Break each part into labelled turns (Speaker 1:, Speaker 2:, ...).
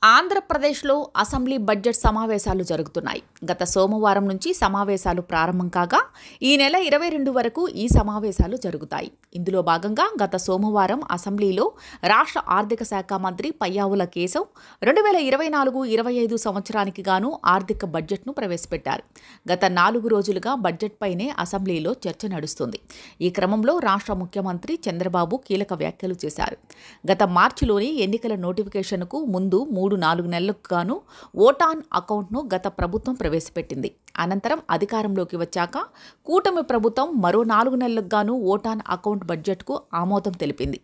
Speaker 1: ఆంధ్రప్రదేశ్లో assembly budget సమావేశాలు జరుగుతున్నాయి. గత సోమవారం నుంచి సమావేశాలు ప్రారంభం కాగా ఈ నెల 22 వరకు ఈ సమావేశాలు జరుగుతాయి. ఇందులో భాగంగా గత సోమవారం అసెంబ్లీలో రాష్ట్ర ఆర్థిక శాఖ మంత్రి పయ్యావుల కేశవ్ 2024-25 సంవత్సరానికి గాను ఆర్థిక బడ్జెట్ను ప్రవేశపెట్టారు. గత 4 రోజులుగా బడ్జెట్పైనే అసెంబ్లీలో చర్చ నడుస్తుంది. ఈ క్రమంలో రాష్ట్ర ముఖ్యమంత్రి చంద్రబాబు కీలక వ్యాఖ్యలు చేశారు. గత మార్చిలోని ఎన్నికల నోటిఫికేషన్కు ముందు 3-4 నెలలకు గాను ఓటాన్ అకౌంట్ను గత ప్రభుత్వం ప్రవేశపెట్టింది. అనంతరం అధికారంలోకి వచ్చాక కూటమి ప్రభుత్వం మరో 4 నెలలకు గాను ఓటాన్ అకౌంట్ బడ్జెట్కు ఆమోదం తెలిపింది.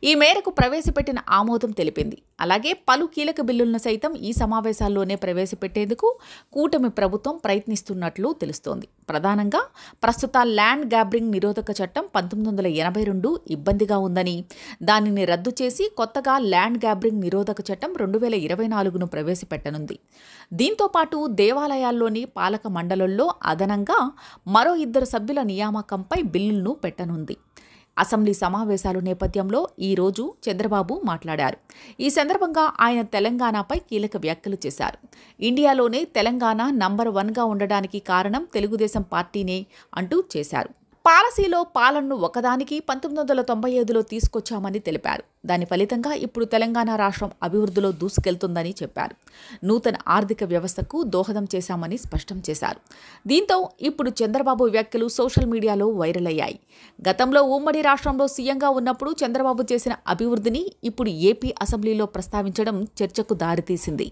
Speaker 1: ఈ మేరకు ప్రవేశపెట్టిన ఆమోదం తెలిపింది. అలాగే పలు కీలక బిల్లులను సైతం ఈ సమావేశాల్లోనే ప్రవేశపెట్టేందుకు కూటమి ప్రభుత్వం ప్రయత్నిస్తున్నట్లు తెలుస్తోంది. ప్రధానంగా ప్రస్తుత ల్యాండ్ గ్రాబింగ్ నిరోధక చట్టం 1982 ఇబ్బందిగా ఉందని, దానిని రద్దు చేసి కొత్తగా ల్యాండ్ గ్రాబింగ్ నిరోధక చట్టం 2024ను ప్రవేశపెట్టనుంది. దీంతో పాటు దేవాలయాల్లోని పాలక మండలుల్లో అదనంగా మరో 2 సభ్యుల నియామకంపై బిల్లులను పెట్టనుంది. అసెంబ్లీ సమావేశాల నేపథ్యంలో ఈ రోజు చంద్రబాబు మాట్లాడారు. ఈ సందర్భంగా ఆయన తెలంగాణపై కీలక వ్యాఖ్యలు చేశారు. ఇండియాలోనే తెలంగాణ నంబర్ 1గా ఉండడానికి కారణం తెలుగుదేశం పార్టీనే అంటూ చేశారు. పాలసీలో పాలనను ఒకదానికి 1995లో తీసుకొచ్చామని తెలిపారు. దాని ఫలితంగా ఇప్పుడు తెలంగాణ రాష్ట్రం అభివృద్ధిలో దూసుకెళ్తుందని చెప్పారు. నూతన ఆర్థిక వ్యవస్థకు దోహదం చేశామని స్పష్టం చేశారు. దీంతో ఇప్పుడు చంద్రబాబు వ్యాఖ్యలు సోషల్ మీడియాలో వైరల్ అయ్యాయి. గతంలో ఉమ్మడి రాష్ట్రంలో సీఎంగా ఉన్నప్పుడు చంద్రబాబు చేసిన అభివృద్ధిని ఇప్పుడు ఏపీ అసెంబ్లీలో ప్రస్తావించడం చర్చకు దారితీసింది.